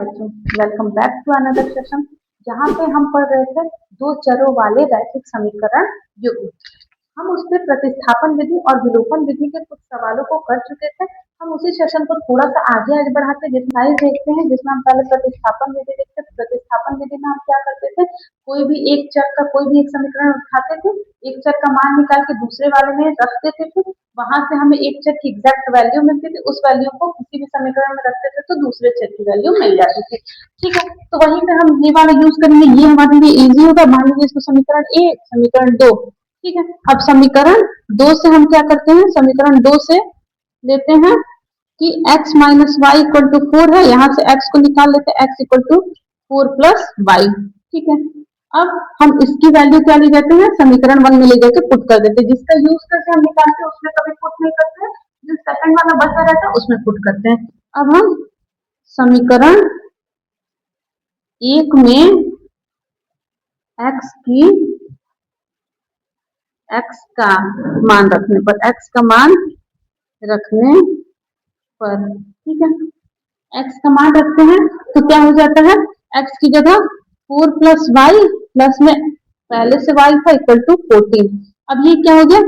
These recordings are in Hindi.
Welcome back to another session जहाँ पे हम पढ़ रहे थे दो चरों वाले रैखिक समीकरण युग्म। हम उस पर प्रतिस्थापन विधि और विलोपन विधि के कुछ सवालों को कर चुके थे। हम उसी सेशन को थोड़ा सा आगे बढ़ाते जितना ही देखते हैं, जिसमें हम पहले प्रतिस्थापन विधि देखते थे। प्रतिस्थापन विधि में हम क्या करते थे, कोई भी एक चर का कोई भी एक समीकरण उठाते थे, एक चर का मान निकाल के दूसरे वाले में रख देते थे, वहां से हमें एक चर की एग्जैक्ट वैल्यू मिलती थी, उस वैल्यू को किसी भी समीकरण में रखते थे तो दूसरे चर की वैल्यू मिल जाती थी। ठीक है, तो वहीं पे हम ये वाला यूज करेंगे, ये हमारे लिए इजी होगा। मान लीजिए इसको समीकरण ए, समीकरण दो। ठीक है, अब समीकरण दो से हम क्या करते हैं, समीकरण दो से लेते हैं कि x minus y equal to 4 है, यहाँ से x को निकाल लेते हैं, x equal to 4 plus y. ठीक है, अब हम इसकी वैल्यू क्या ले जाते हैं, समीकरण वन में ले जाके पुट कर देते हैं। जिसका यूज करके हम निकालते हैं उसमें कभी पुट नहीं करते हैं, जो सेकंड वाला बचा रहता है उसमें पुट करते हैं। अब हम समीकरण एक में x का मान रखने पर, x का मान रखने पर, ठीक है, x का मान रखते हैं तो क्या हो जाता है, x की जगह 4 प्लस वाई प्लस में पहले से y था इक्वल टू 14। अब ये क्या हो गया,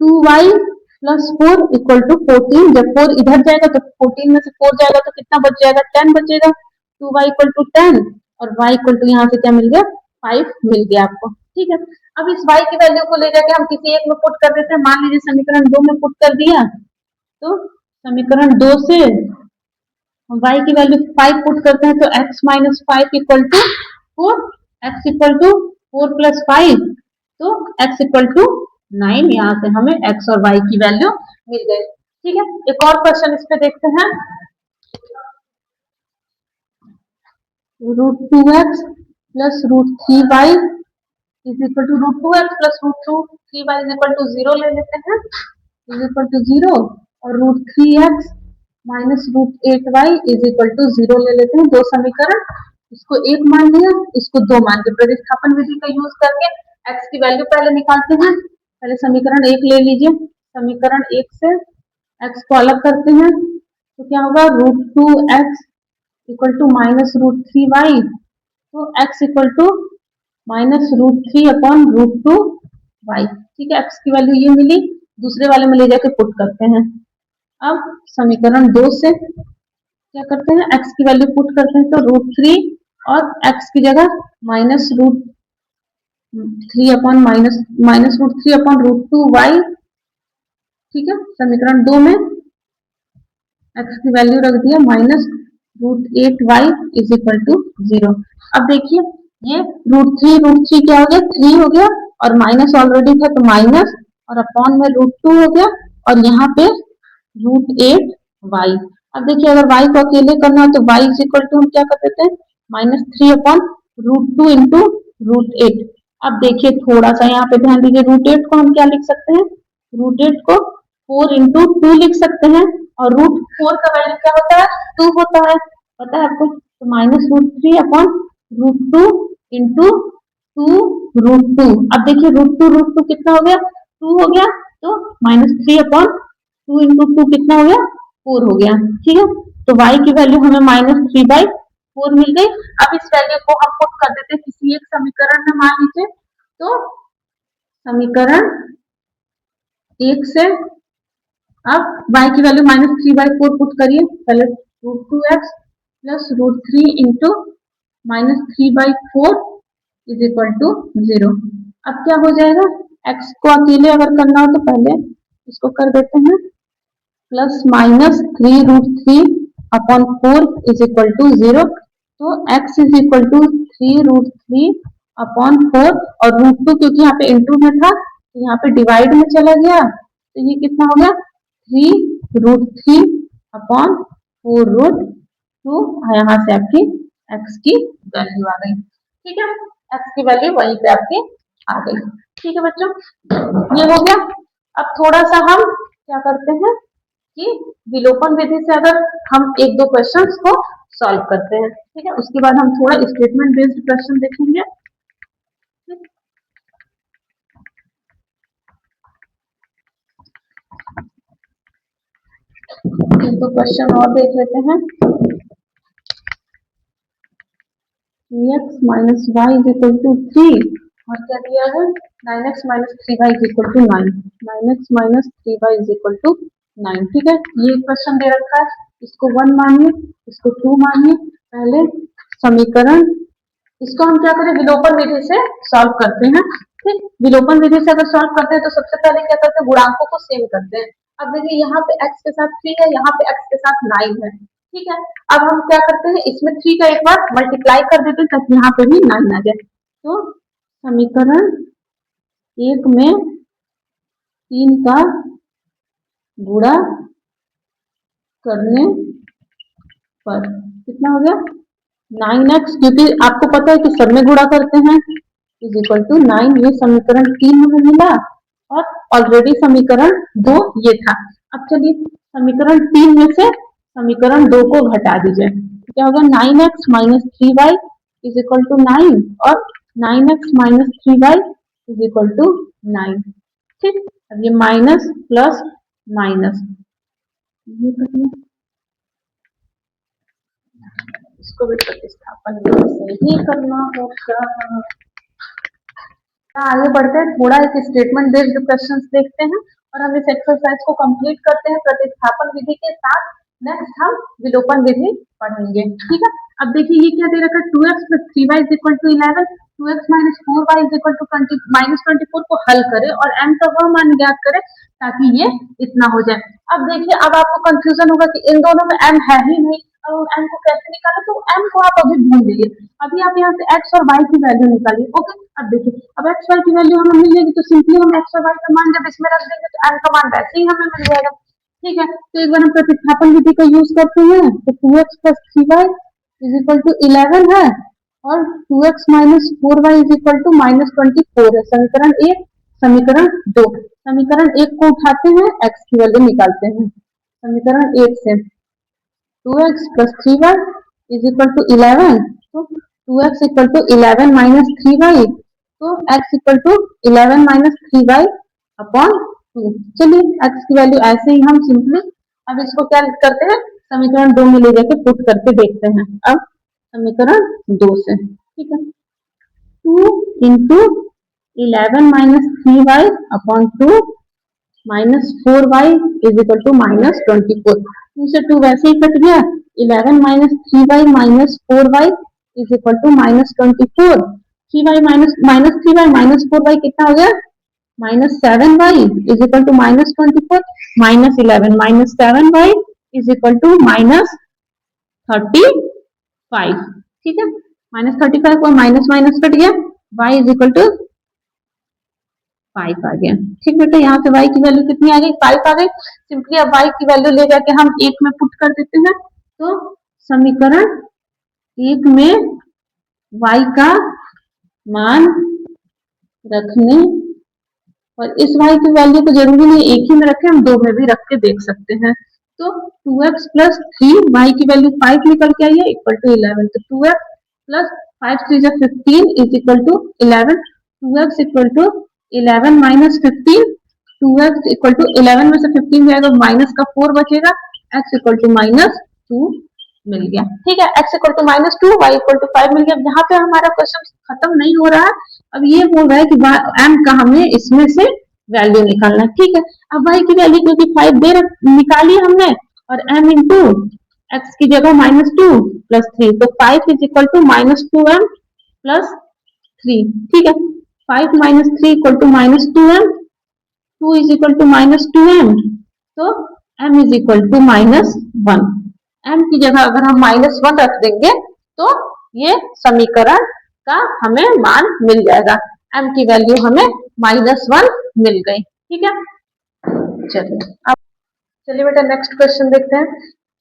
2y प्लस 4 इक्वल टू 14। जब 4 इधर जाएगा तो 14 में से 4 जाएगा तो कितना बच जाएगा, 10 बचेगा। 2y इक्वल टू 10 और y इक्वल टू यहाँ से क्या मिल गया, 5 मिल गया आपको। ठीक है, अब इस y की वैल्यू को ले जाके हम किसी एक में पुट कर देते हैं। मान लीजिए समीकरण दो में पुट कर दिया, तो समीकरण दो से y की वैल्यू 5 पुट करते हैं तो x minus 5 equal to 4, x equal to 4 plus 5 तो x इक्वल टू 9। यहाँ से हमें x और y की वैल्यू मिल गई। ठीक है, एक और क्वेश्चन इस पे देखते हैं। Root 2x plus root 3y is equal to root 2x plus root 3y is equal to 0 ले लेते हैं, इज इक्वल टू 0, और root 3x minus root 8y is equal to 0 ले लेते हैं। दो समीकरण, इसको एक मान लिया, इसको दो मान के प्रतिस्थापन विधि का यूज करके x की वैल्यू पहले निकालते हैं। पहले समीकरण एक ले लीजिए, समीकरण एक से x को अलग करते हैं तो क्या होगा, root 2x equal to minus root 3y, तो x equal to minus root 3 upon root 2y। ठीक है, x की वैल्यू ये मिली, दूसरे वाले में ले जाके पुट करते हैं। अब समीकरण दो से क्या करते हैं, x की वैल्यू पुट करते हैं तो रूट 3 और x की जगह minus root 3 upon minus root 3 upon root 2y। ठीक है, समीकरण दो में x की वैल्यू रख दिया minus root 8y is equal to 0। अब देखिए ये रूट 3 क्या हो गया, 3 हो गया, और माइनस ऑलरेडी था तो माइनस, और अपॉन में रूट 2 हो गया, और यहाँ पे रूट 8y। अब देखिए अगर y को अकेले करना हो तो y इज इक्वल टू हम क्या कर देते हैं, minus 3 upon root 2 into root 8। अब देखिए थोड़ा सा यहाँ पे ध्यान दीजिए, रूट 8 को हम क्या लिख सकते हैं, रूट 8 को 4 इंटू 2 लिख सकते हैं, और रूट 4 का वैल्यू क्या होता है, 2 होता है, पता है आपको। तो minus root 3 upon root 2 into 2 root 2। अब देखिए रूट 2 कितना हो गया, 2 हो गया, तो माइनस 3 अपॉन 2 इंटू 2 कितना हो गया, 4 हो गया। ठीक है, तो y की वैल्यू हमें माइनस 3/4 मिल गई। अब इस वैल्यू को हम पुट कर देते हैं किसी एक समीकरण में। मान लीजिए तो समीकरण एक से अब y की वैल्यू माइनस 3/4 पुट करिए, पहले root 2x plus root 3 into minus 3/4 is equal to 0। अब क्या हो जाएगा, x को अकेले अगर करना हो तो पहले इसको कर देते हैं, plus minus 3 root 3 upon 4 is equal to 0। तो x is equal to 3 root 3 upon 4, और रूट 2 क्योंकि यहाँ पे इंटू में था तो यहाँ पे डिवाइड में चला गया, तो ये कितना हो गया, 3 रूट 3 अपॉन 4 रूट 2। यहाँ से आपकी x की वैल्यू आ गई। ठीक है, x की वैल्यू वहीं पे आपकी आ गई। ठीक है बच्चों, ये हो गया। अब थोड़ा सा हम क्या करते हैं कि विलोपन विधि से अगर हम एक दो क्वेश्चंस को सॉल्व करते हैं। ठीक है, उसके बाद हम थोड़ा स्टेटमेंट बेस्ड क्वेश्चन देखेंगे। तो क्वेश्चन और देख लेते हैं। 2x minus y is equal to 3 और क्या दिया है 9x minus 3y is equal to 9, 9x minus 3y is equal to 9। ठीक है, ये क्वेश्चन दे रखा है, इसको 1 मानिए, इसको 2 मानिए। पहले समीकरण, इसको हम क्या करें, विलोपन विधि से सॉल्व करते हैं। ठीक, विलोपन विधि से अगर सॉल्व करते हैं तो सबसे पहले क्या करते हैं, गुणांकों को सेम करते हैं। अब देखिए यहाँ पे x के साथ 3 है, यहाँ पे x के साथ 9 है। ठीक है, अब हम क्या करते हैं, इसमें 3 का एक बार मल्टीप्लाई कर देते हैं ताकि यहाँ पे भी 9 आ जाए। तो समीकरण 1 में 3 का गुणा करने पर कितना हो गया 9x, क्योंकि आपको पता है कि सब में गुणा करते हैं, इज इक्वल टू 9। ये समीकरण 3 हमें मिला और ऑलरेडी समीकरण 2 ये था। अब चलिए समीकरण 3 में से समीकरण 2 को घटा दीजिए, क्या होगा 9x minus 3y is equal to 9 और 9x minus 3y is equal to 9। ठीक, अब ये माइनस प्लस माइनस, ये करिए, इसको भी प्रतिस्थापन से ही करना होगा। आगे बढ़ते हैं, थोड़ा एक स्टेटमेंट बेस्ड क्वेश्चंस देखते हैं और हम इस एक्सरसाइज को कंप्लीट करते हैं प्रतिस्थापन विधि के साथ। नेक्स्ट हम विलोपन विधि पढ़ेंगे। ठीक है, अब देखिए ये क्या दे रखा है 2x plus 3y is equal to 11, 2x minus 4y is equal to minus 24 को हल करें और m का वह मान ज्ञात करें ताकि ये इतना हो जाए। अब देखिए, अब आपको कंफ्यूजन होगा कि इन दोनों में m है ही नहीं, अब m को कैसे निकालें, तो m को आप अभी भूल लीजिए, अभी आप यहाँ से x और y की वैल्यू निकालिए। ओके, अब देखिए, अब x y की वैल्यू हमें मिल जाएगी तो सिंपली हम x और y का मान जब इसमें रख देंगे तो m का मान वैसे ही हमें मिल जाएगा। ठीक है, तो एक बार हम प्रतिस्थापन विधि का यूज करते हैं, तो 2x plus 3y is equal to 11 है और 2x minus 4y is equal to minus 24 है। समीकरण 1, समीकरण 2, समीकरण 1 को उठाते हैं, x की वैल्यू निकालते हैं। समीकरण 1 से 2x plus 3y is equal to 11, तो 2x equal to 11 minus 3y, तो x equal to 11 minus 3y upon 2। चलिए x की वैल्यू ऐसे ही हम सिंपली अब इसको क्या करते हैं, समीकरण 2 में ले जाके पुट करके देखते हैं। अब समीकरण 2 से, ठीक है, 2 into 11 minus 3y upon 2 minus 4y is equal to minus 24। 2 से 2 वैसे ही कट गया, 11 minus 3y minus 4y is equal to minus 24। 3y minus 3y minus 4y कितना हो गया minus 7y is equal to minus 24, minus 11 minus 7y is equal to minus 35। ठीक है, माइनस 35 को माइनस माइनस कट गया, y इज इक्वल टू 5 आ गया। ठीक बेटा, यहाँ से y की वैल्यू कितनी आ गई 5 आ गई। सिंपली अब y की वैल्यू ले जाके हम 1 में पुट कर देते हैं, तो समीकरण 1 में y का मान रखने, और इस y की वैल्यू तो जरूरी नहीं एक ही में रखें, हम 2 में भी रख के देख सकते हैं। तो 2x प्लस 3, y की वैल्यू 5 निकल के आई है इक्वल टू 11, तो 2x plus 5 3 15 is equal to 11, 2x equal to 11 minus 15, 2x equal to 11 में से 15 जाएगा माइनस का 4 बचेगा, x इक्वल टू माइनस 2 मिल गया। ठीक है, x equal to minus 2, y equal to 5 मिल गया। यहाँ पे हमारा क्वेश्चन खत्म नहीं हो रहा है, अब ये बोल रहा है कि m का हमें इसमें से वैल्यू निकालना है। ठीक है, अब y की वैल्यू क्योंकि 5 दे निकाली हमने, और m इंटू एक्स की जगह माइनस 2 प्लस 3, तो 5 is equal to minus 2m plus 3। ठीक है, 5 minus 3 equal to minus 2m, 2 is equal to minus 2m, तो m is equal to minus 1। m की जगह अगर हम माइनस 1 रख देंगे तो ये समीकरण का हमें मान मिल जाएगा, m की वैल्यू हमें माइनस 1 मिल गई। ठीक है, चलिए अब चलिए बेटा नेक्स्ट क्वेश्चन देखते हैं।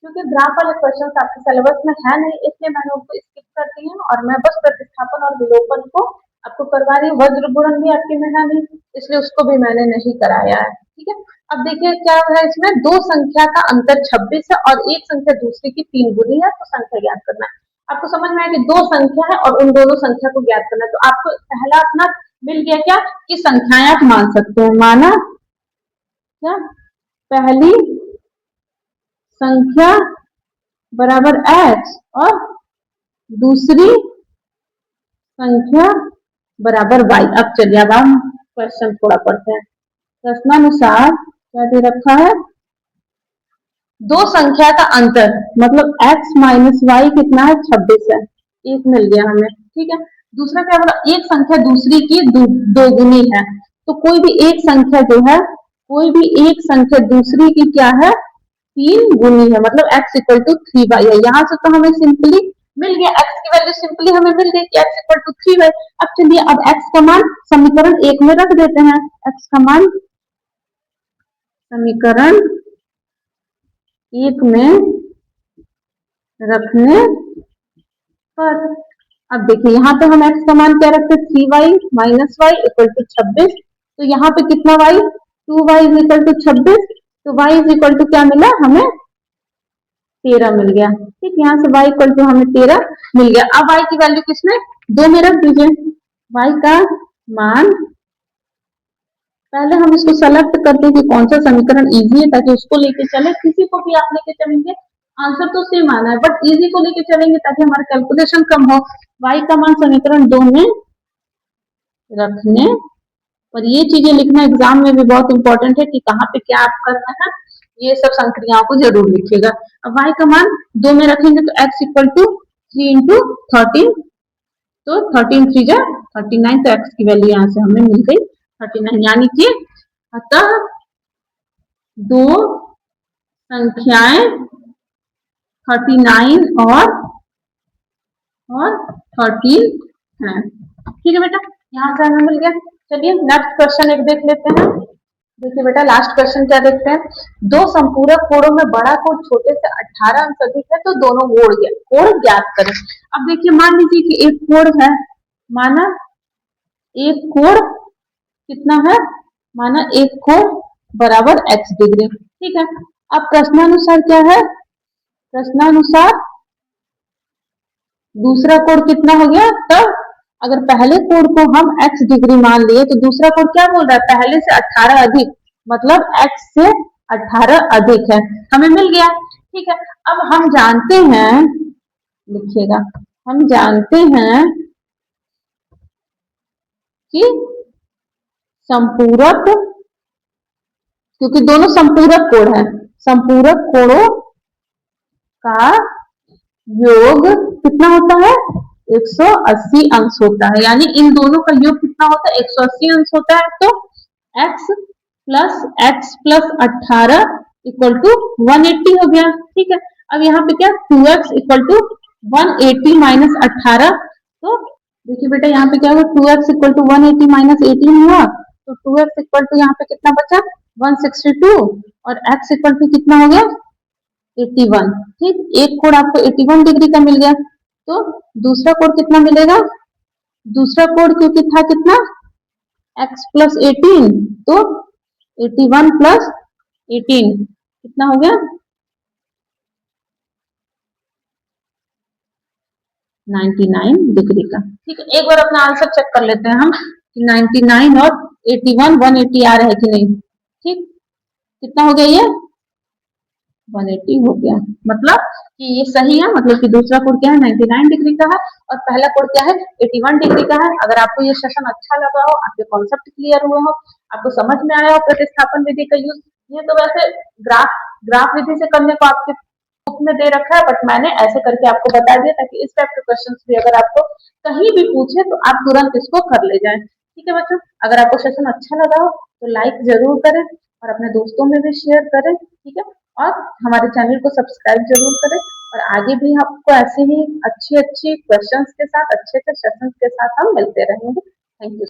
क्योंकि ग्राफ वाले क्वेश्चन आपके सिलेबस में है नहीं, इसलिए मैंने उनको स्किप कर दी है और मैं बस प्रतिस्थापन और विलोपन को आपको करवा रही हूँ। वज्र गुणन भी आपके में है नहीं, इसलिए उसको भी मैंने नहीं कराया है। ठीक है, अब देखिए क्या है, इसमें दो संख्या का अंतर 26 है और एक संख्या दूसरे की 3 गुनी है, तो संख्या ज्ञात करना है। आपको समझ में आया कि दो संख्या है और उन दोनों संख्या को ज्ञात करना है, तो आपको पहला अपना मिल गया क्या कि संख्याएं आप मान सकते हैं। माना क्या, पहली संख्या बराबर x और दूसरी संख्या बराबर y। अब चलिए अब हम क्वेश्चन थोड़ा पढ़ते हैं। प्रश्नानुसार क्या दे रखा है, दो संख्या का अंतर मतलब x माइनस वाई कितना है, 26 है, एक मिल गया हमें, ठीक है। दूसरा क्या बोला, एक संख्या दूसरी की दोगुनी है। तो कोई भी एक संख्या जो है, कोई भी एक संख्या दूसरी की क्या है, 3 गुनी है, मतलब x इक्वल टू 3y है। यहाँ से तो हमें सिंपली मिल गया, x की वैल्यू सिंपली हमें मिल गई कि x इक्वल टू 3y। अब चलिए अब x का मान समीकरण 1 में रख देते हैं। x का मान समीकरण 1 में रखने पर, अब देखिए यहाँ पे हम x का मान क्या रखते हैं, 3y minus y equal to 26। तो यहाँ पे कितना y, 2y is equal to 26। तो y इज इक्वल टू क्या मिला हमें, 13 मिल गया, ठीक। यहाँ से y इक्वल टू हमें 13 मिल गया। अब y की वैल्यू किसमें, 2 में रख दीजिए। y का मान पहले हम इसको सेलेक्ट करते हैं कि कौन सा समीकरण इजी है, ताकि उसको लेके चले। किसी को भी आप लेके चलेंगे आंसर तो सेम आना है, बट इजी को लेके चलेंगे ताकि हमारा कैलकुलेशन कम हो। y का मान समीकरण 2 में रखने पर, ये चीजें लिखना एग्जाम में भी बहुत इंपॉर्टेंट है कि कहाँ पे क्या आप करना है, ये सब संक्रियाओं को जरूर लिखिएगा। अब y का मान 2 में रखेंगे तो x इक्वल टू 3 इंटू 13, तो 13 3 जा 39, तो x की वैल्यू यहाँ से हमें मिल गई 39। यानी कि अतः दो संख्याएं 39 और 13 है, ठीक है बेटा, यहाँ से हमें मिल गया। चलिए नेक्स्ट क्वेश्चन एक देख लेते हैं। देखिए बेटा लास्ट क्वेश्चन क्या देखते हैं, दो संपूरक कोणों में बड़ा कोण छोटे से 18 अंश अधिक है तो दोनों कोण ज्ञात करें। अब देखिए मान लीजिए कि एक कोण है, माना एक कोण कितना है, माना एक कोण बराबर x डिग्री, ठीक है। अब प्रश्नानुसार क्या है, प्रश्नानुसार दूसरा कोण कितना हो गया, तो अगर पहले कोण को हम x डिग्री मान लिए तो दूसरा कोण क्या बोल रहा है, पहले से 18 अधिक, मतलब x से 18 अधिक है, हमें मिल गया, ठीक है। अब हम जानते हैं, लिखिएगा, हम जानते हैं कि संपूरक, क्योंकि दोनों संपूरक कोण है, संपूरक कोणों का योग कितना होता है, 180 अंश होता है। यानी इन दोनों का योग कितना होता है, 180 अंश होता है। तो x प्लस 18 इक्वल टू 180 हो गया, ठीक है। अब यहाँ पे क्या 2x इक्वल टू 180 माइनस 18, तो देखिए बेटा यहाँ पे क्या होगा, 2x इक्वल टू 180 माइनस 18 हुआ, तो 2x इक्वल टू यहाँ पे कितना बचा 162, और x इक्वल टू कितना हो गया 81, ठीक। एक कोण आपको 81 डिग्री का मिल गया, तो दूसरा कोण कितना मिलेगा, दूसरा कोण क्योंकि था कितना x प्लस 18, तो 81 प्लस 18 कितना हो गया 99 डिग्री का, ठीक है। एक बार अपना आंसर चेक कर लेते हैं हम कि 99 और 81 180 आ रहा है कि नहीं, ठीक। कितना हो गया ये 180 हो गया, मतलब कि ये सही है, मतलब कि दूसरा कोण क्या है 99 डिग्री का है और पहला कोण क्या है 81 डिग्री का है। अगर आपको ये सेशन अच्छा लगा हो, आपके कॉन्सेप्ट क्लियर हुए हो, आपको समझ में आया हो प्रतिस्थापन विधि का यूज, ये तो वैसे ग्राफ विधि से करने को आपके बुक में दे रखा है, बट मैंने ऐसे करके आपको बता दिया ताकि इस टाइप के क्वेश्चन भी अगर आपको कहीं भी पूछे तो आप तुरंत इसको कर ले जाए, ठीक है बच्चों। अगर आपको सेशन अच्छा लगा हो तो लाइक जरूर करें और अपने दोस्तों में भी शेयर करें, ठीक है। और हमारे चैनल को सब्सक्राइब जरूर करें, और आगे भी आपको ऐसे ही अच्छी अच्छी क्वेश्चंस के साथ, अच्छे अच्छे सेशंस के साथ हम मिलते रहेंगे। Thank you.